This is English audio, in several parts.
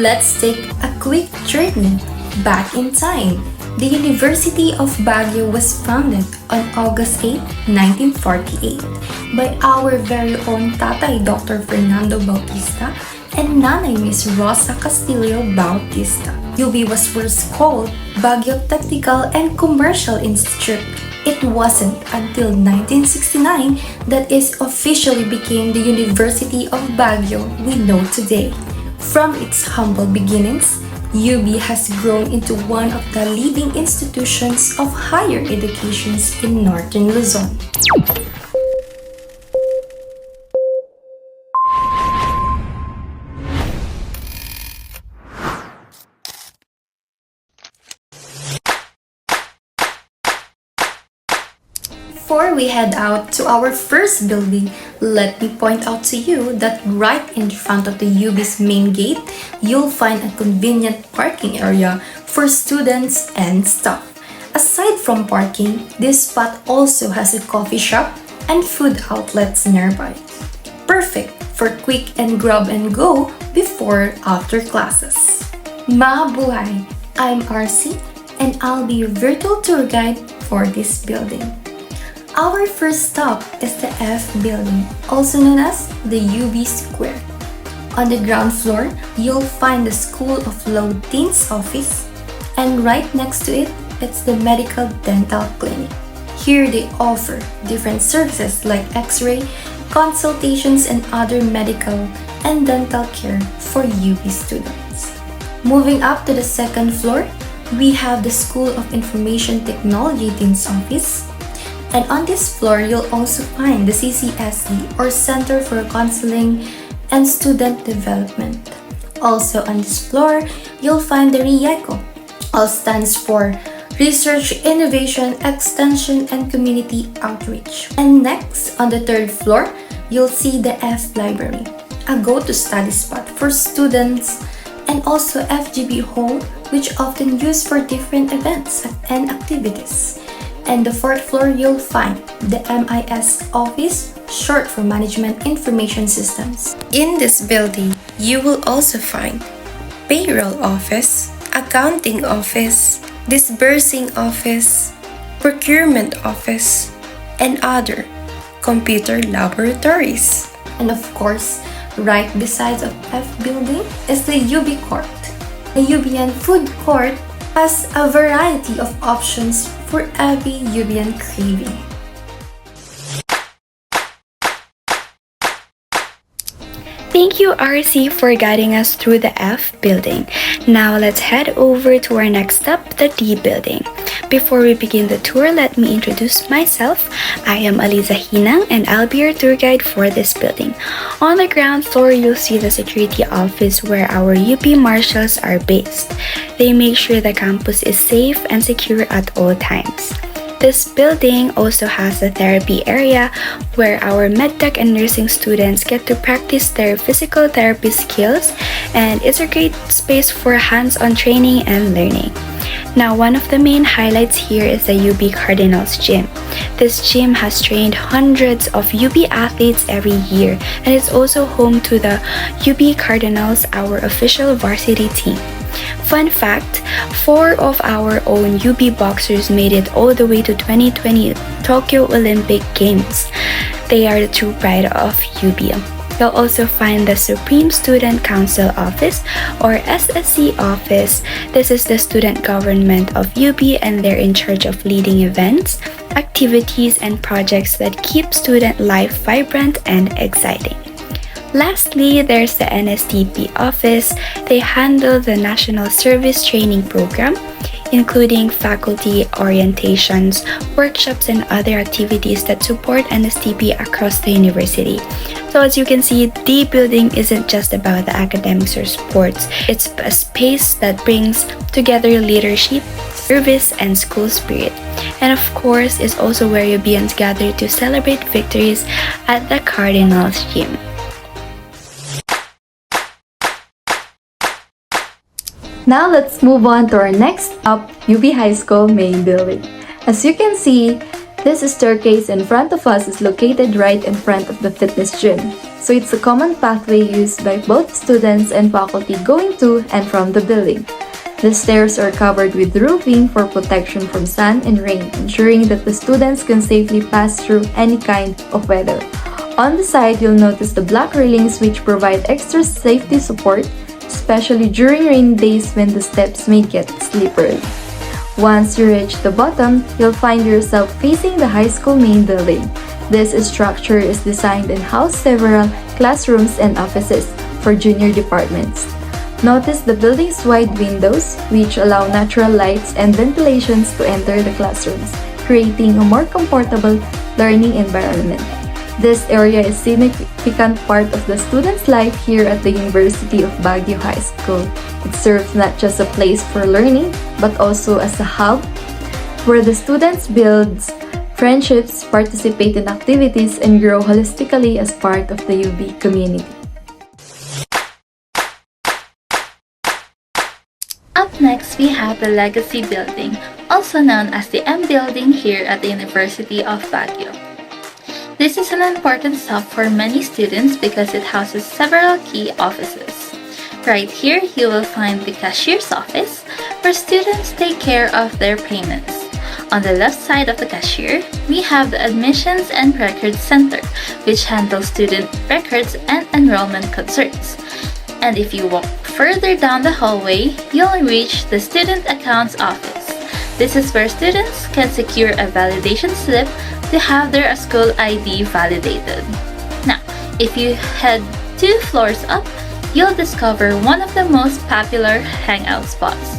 let's take a quick journey back in time. The University of Baguio was founded on August 8, 1948 by our very own Tatay Dr. Fernando Bautista and Nanay Miss Rosa Castillo Bautista. UB was first called Baguio Technical and Commercial Institute. It wasn't until 1969 that it officially became the University of Baguio we know today. From its humble beginnings, UB has grown into one of the leading institutions of higher education in Northern Luzon. Before we head out to our first building, let me point out to you that right in front of the UB's main gate, you'll find a convenient parking area for students and staff. Aside from parking, this spot also has a coffee shop and food outlets nearby. Perfect for quick and grab and go before after classes. Mabuhay! I'm RC and I'll be your virtual tour guide for this building. Our first stop is the F building, also known as the UB Square. On the ground floor, you'll find the School of Law Dean's office, and right next to it, it's the Medical Dental Clinic. Here they offer different services like X-ray, consultations, and other medical and dental care for UB students. Moving up to the second floor, we have the School of Information Technology Dean's office. And on this floor, you'll also find the CCSD or Center for Counseling and Student Development. Also on this floor, you'll find the RIECO, all stands for Research, Innovation, Extension, and Community Outreach. And next, on the third floor, you'll see the F Library, a go-to study spot for students, and also FGB Hall, which often used for different events and activities. And the fourth floor, you'll find the MIS office, short for Management Information Systems. In this building, you will also find payroll office, accounting office, disbursing office, procurement office, and other computer laboratories. And of course, right beside of F building is the UB Court. The UBN Food Court has a variety of options for every UBN craving. Thank you, RC, for guiding us through the F building. Now let's head over to our next stop, the D building. Before we begin the tour, let me introduce myself. I am Aliza Hinang and I'll be your tour guide for this building. On the ground floor, you'll see the security office where our UP marshals are based. They make sure the campus is safe and secure at all times. This building also has a therapy area where our medtech and nursing students get to practice their physical therapy skills, and it's a great space for hands-on training and learning. Now, one of the main highlights here is the UB Cardinals gym. This gym has trained hundreds of UB athletes every year, and it's also home to the UB Cardinals, our official varsity team. Fun fact, 4 of our own UB boxers made it all the way to 2020 Tokyo Olympic Games. They are the true pride of UB. You'll also find the Supreme Student Council Office or SSC office. This is the student government of UB and they're in charge of leading events, activities, and projects that keep student life vibrant and exciting. Lastly, there's the NSTP office. They handle the National Service Training Program, including faculty orientations, workshops, and other activities that support NSTP across the university. So as you can see, D building isn't just about the academics or sports. It's a space that brings together leadership, service, and school spirit. And of course, it's also where UBians gather to celebrate victories at the Cardinals gym. Now let's move on to our next stop, UB High School main building. As you can see, This staircase in front of us is located right in front of the fitness gym. So it's a common pathway used by both students and faculty going to and from the building. The stairs are covered with roofing for protection from sun and rain, ensuring that the students can safely pass through any kind of weather. On the side, you'll notice the black railings which provide extra safety support, especially during rainy days when the steps may get slippery. Once you reach the bottom, you'll find yourself facing the high school main building. This structure is designed and houses several classrooms and offices for junior departments. Notice the building's wide windows, which allow natural lights and ventilations to enter the classrooms, creating a more comfortable learning environment. This area is a significant part of the students' life here at the University of Baguio High School. It serves not just a place for learning, but also as a hub where the students build friendships, participate in activities, and grow holistically as part of the UB community. Up next, we have the Legacy Building, also known as the M Building here at the University of Baguio. This is an important stop for many students because it houses several key offices. Right here, you will find the cashier's office, where students take care of their payments. On the left side of the cashier, we have the Admissions and Records Center, which handles student records and enrollment concerns. And if you walk further down the hallway, you'll reach the Student Accounts Office. This is where students can secure a validation slip to have their school ID validated. Now, if you head 2 floors up, you'll discover one of the most popular hangout spots,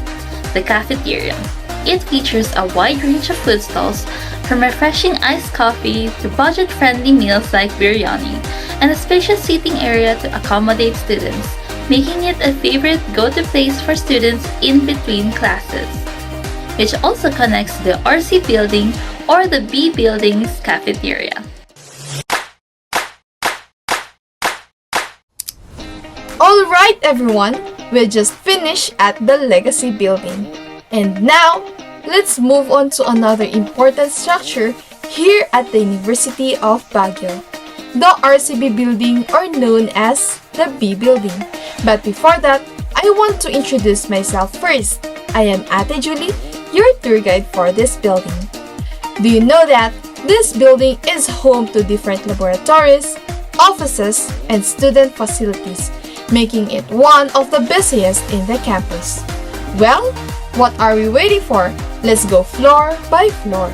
the cafeteria. It features a wide range of food stalls, from refreshing iced coffee to budget-friendly meals like biryani, and a spacious seating area to accommodate students, making it a favorite go-to place for students in between classes, which also connects the RC building or the B building's cafeteria. Alright everyone, we just finished at the Legacy Building. And now, let's move on to another important structure here at the University of Baguio, the RCB building, or known as the B building. But before that, I want to introduce myself first. I am Ate Julie, your tour guide for this building. Do you know that this building is home to different laboratories, offices, and student facilities, making it one of the busiest in the campus? Well, what are we waiting for? Let's go floor by floor.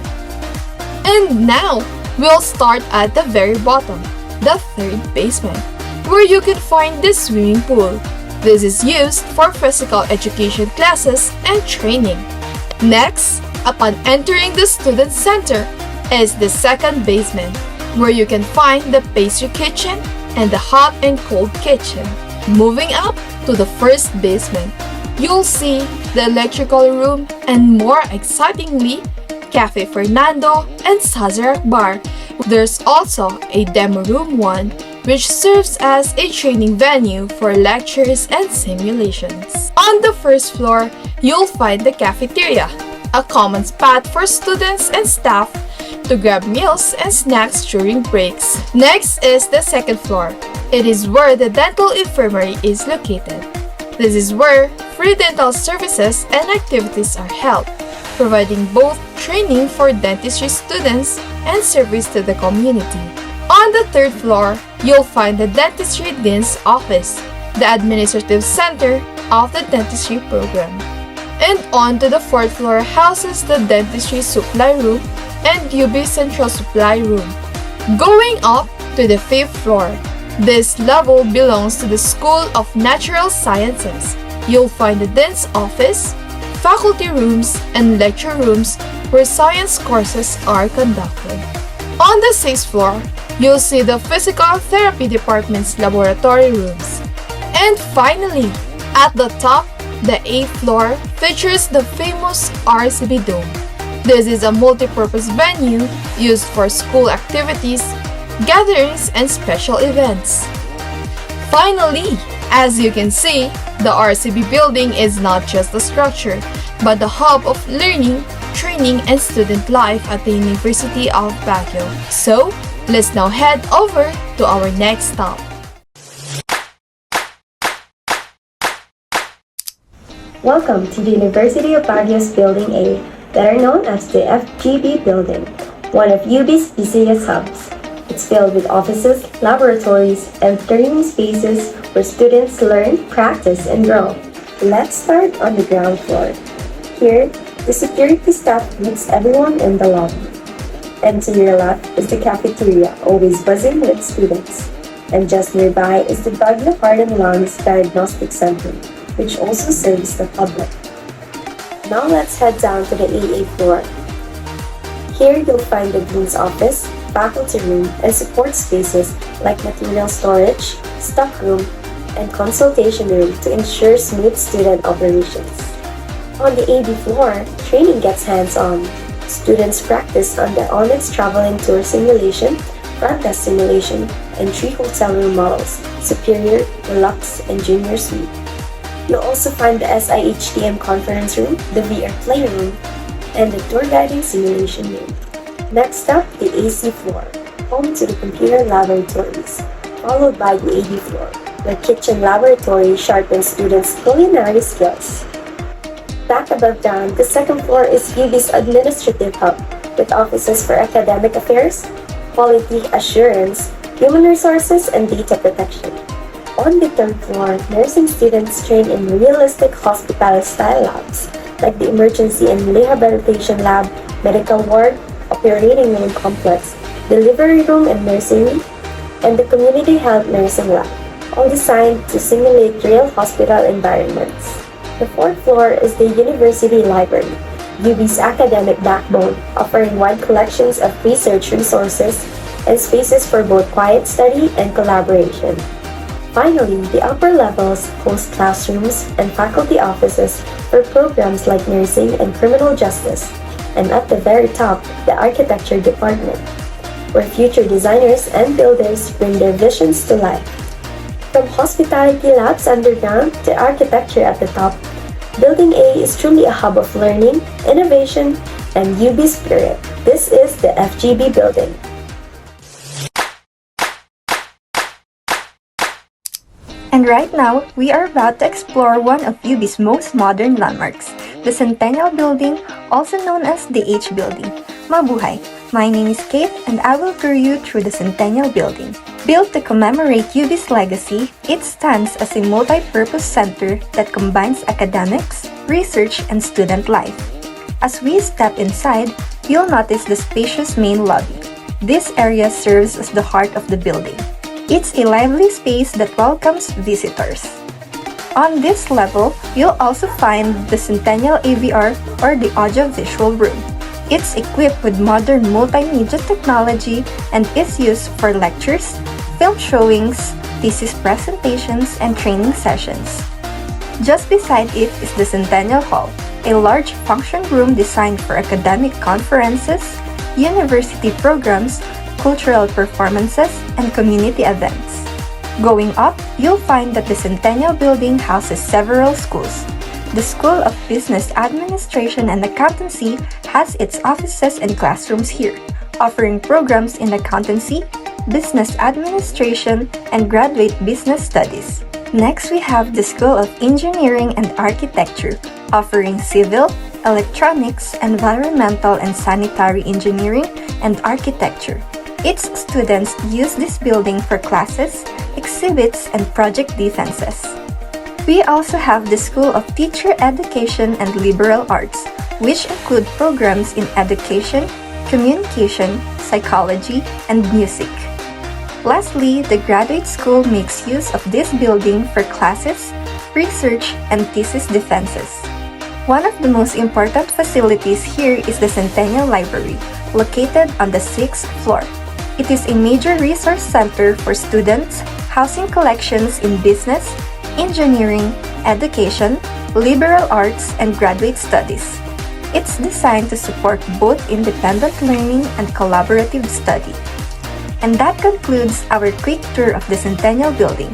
And now, we'll start at the very bottom, the 3rd basement, where you can find the swimming pool. This is used for physical education classes and training. Next, upon entering the student center, is the 2nd basement, where you can find the pastry kitchen and the hot and cold kitchen. Moving up to the 1st basement, you'll see the electrical room and, more excitingly, Cafe Fernando and Sazerac Bar. There's also a demo room 1, which serves as a training venue for lectures and simulations. On the 1st floor, you'll find the cafeteria, a common spot for students and staff to grab meals and snacks during breaks. Next is the 2nd floor. It is where the dental infirmary is located. This is where free dental services and activities are held, providing both training for dentistry students and service to the community. On the 3rd floor, you'll find the Dentistry Dean's Office, the administrative center of the dentistry program. And on to the 4th floor houses the Dentistry Supply Room and UB Central Supply Room. Going up to the 5th floor, this level belongs to the School of Natural Sciences. You'll find the Dean's Office, faculty rooms, and lecture rooms where science courses are conducted. On the 6th floor, you'll see the Physical Therapy Department's laboratory rooms. And finally, at the top, the 8th floor features the famous RCB Dome. This is a multi-purpose venue used for school activities, gatherings, and special events. Finally, as you can see, the RCB building is not just a structure, but the hub of learning, training and student life at the University of Baguio. So, let's now head over to our next stop. Welcome to the University of Baguio's Building A, better known as the FGB Building, one of UB's busiest hubs. It's filled with offices, laboratories, and training spaces where students learn, practice, and grow. Let's start on the ground floor. Here, the security staff greets everyone in the lobby. And to your left is the cafeteria, always buzzing with students. And just nearby is the Baguio Heart and Lungs Diagnostic Center, which also serves the public. Now let's head down to the AA floor. Here you'll find the Dean's office, faculty room, and support spaces like material storage, stock room, and consultation room to ensure smooth student operations. On the AB floor, training gets hands-on. Students practice on the Onyx Traveling Tour Simulation, front desk simulation, and 3 hotel room models, Superior, Deluxe, and Junior Suite. You'll also find the SIHTM conference room, the VR playroom, and the tour guiding simulation room. Next up, the AC floor, home to the computer laboratories, followed by the AD floor, where kitchen laboratory sharpens students' culinary skills. Back above ground, the second floor is UB's administrative hub, with offices for academic affairs, quality assurance, human resources, and data protection. On the third floor, nursing students train in realistic hospital-style labs, like the emergency and rehabilitation lab, medical ward, operating room complex, delivery room and nursing room, and the community health nursing lab, all designed to simulate real hospital environments. The fourth floor is the University Library, UB's academic backbone, offering wide collections of research resources and spaces for both quiet study and collaboration. Finally, the upper levels host classrooms and faculty offices for programs like nursing and criminal justice, and at the very top, the architecture department, where future designers and builders bring their visions to life. From hospitality labs underground to architecture at the top, Building A is truly a hub of learning, innovation, and UB spirit. This is the FGB Building. And right now, we are about to explore one of UB's most modern landmarks, the Centennial Building, also known as the H Building. Mabuhay! My name is Kate and I will tour you through the Centennial Building. Built to commemorate UB's legacy, it stands as a multi-purpose center that combines academics, research, and student life. As we step inside, you'll notice the spacious main lobby. This area serves as the heart of the building. It's a lively space that welcomes visitors. On this level, you'll also find the Centennial AVR or the Audio-Visual Room. It's equipped with modern multimedia technology and is used for lectures, film showings, thesis presentations, and training sessions. Just beside it is the Centennial Hall, a large function room designed for academic conferences, university programs, cultural performances, and community events. Going up, you'll find that the Centennial Building houses several schools. The School of Business Administration and Accountancy has its offices and classrooms here, offering programs in accountancy, business administration, and graduate business studies. Next, we have the School of Engineering and Architecture, offering civil, electronics, environmental and sanitary engineering, and architecture. Its students use this building for classes, exhibits, and project defenses. We also have the School of Teacher Education and Liberal Arts, which include programs in education, communication, psychology, and music. Lastly, the graduate school makes use of this building for classes, research, and thesis defenses. One of the most important facilities here is the Centennial Library, located on the 6th floor. It is a major resource center for students, housing collections in business, engineering, education, liberal arts, and graduate studies. It's designed to support both independent learning and collaborative study. And that concludes our quick tour of the Centennial Building,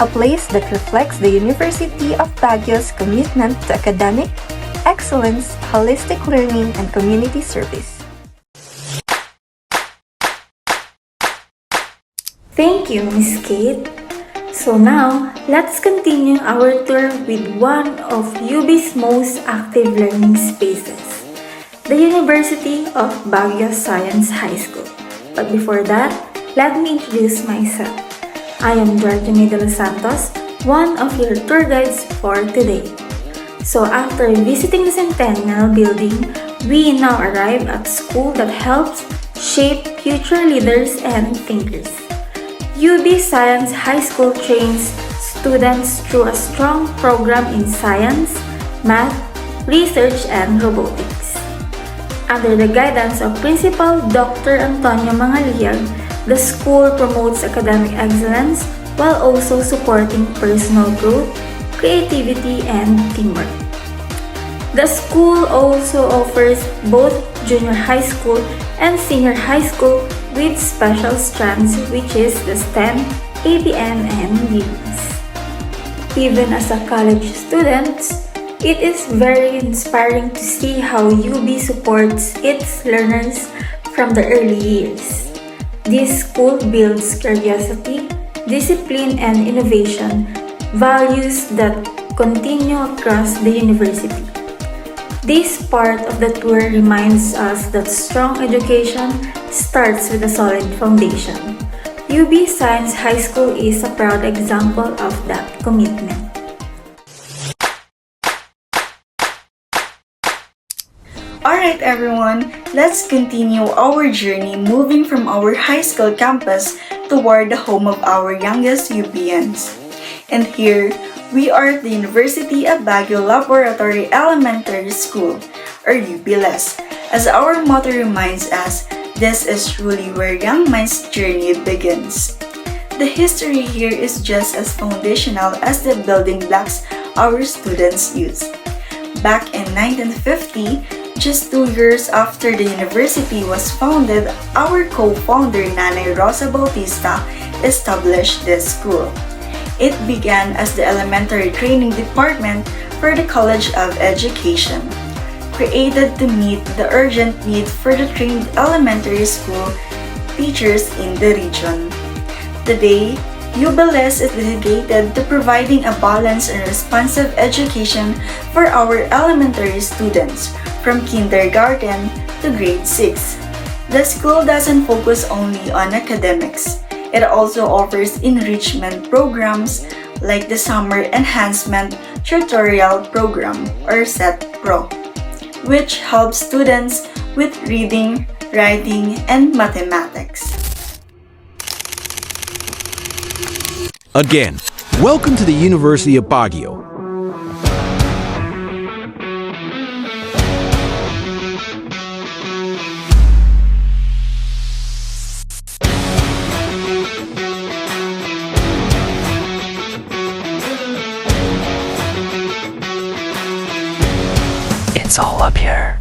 a place that reflects the University of Baguio's commitment to academic excellence, holistic learning, and community service. Thank you, Miss Kate. So now, let's continue our tour with one of UB's most active learning spaces, the University of Baguio Science High School. But before that, let me introduce myself. I am Georgina de los Santos, one of your tour guides for today. So after visiting the Centennial Building, we now arrive at a school that helps shape future leaders and thinkers. UB Science High School trains students through a strong program in science, math, research, and robotics. Under the guidance of Principal Dr. Antonio Mangaliag, the school promotes academic excellence while also supporting personal growth, creativity, and teamwork. The school also offers both junior high school and senior high school with special strands, which is the STEM, ABM, and UBS. Even as a college student, it is very inspiring to see how UB supports its learners from the early years. This school builds curiosity, discipline, and innovation, values that continue across the university. This part of the tour reminds us that strong education starts with a solid foundation. UB Science High School is a proud example of that commitment. Alright everyone, let's continue our journey moving from our high school campus toward the home of our youngest UBians. And here, we are at the University of Baguio Laboratory Elementary School, or UBLES. As our motto reminds us, this is truly where young minds' journey begins. The history here is just as foundational as the building blocks our students use. Back in 1950, just 2 years after the university was founded, our co-founder Nanay Rosa Bautista established this school. It began as the elementary training department for the College of Education, created to meet the urgent need for the trained elementary school teachers in the region. Today, UBLES is dedicated to providing a balanced and responsive education for our elementary students from kindergarten to grade 6. The school doesn't focus only on academics. It also offers enrichment programs like the Summer Enhancement Tutorial Program or SET Pro, which helps students with reading, writing, and mathematics. Again, welcome to the University of Baguio. It's all up here.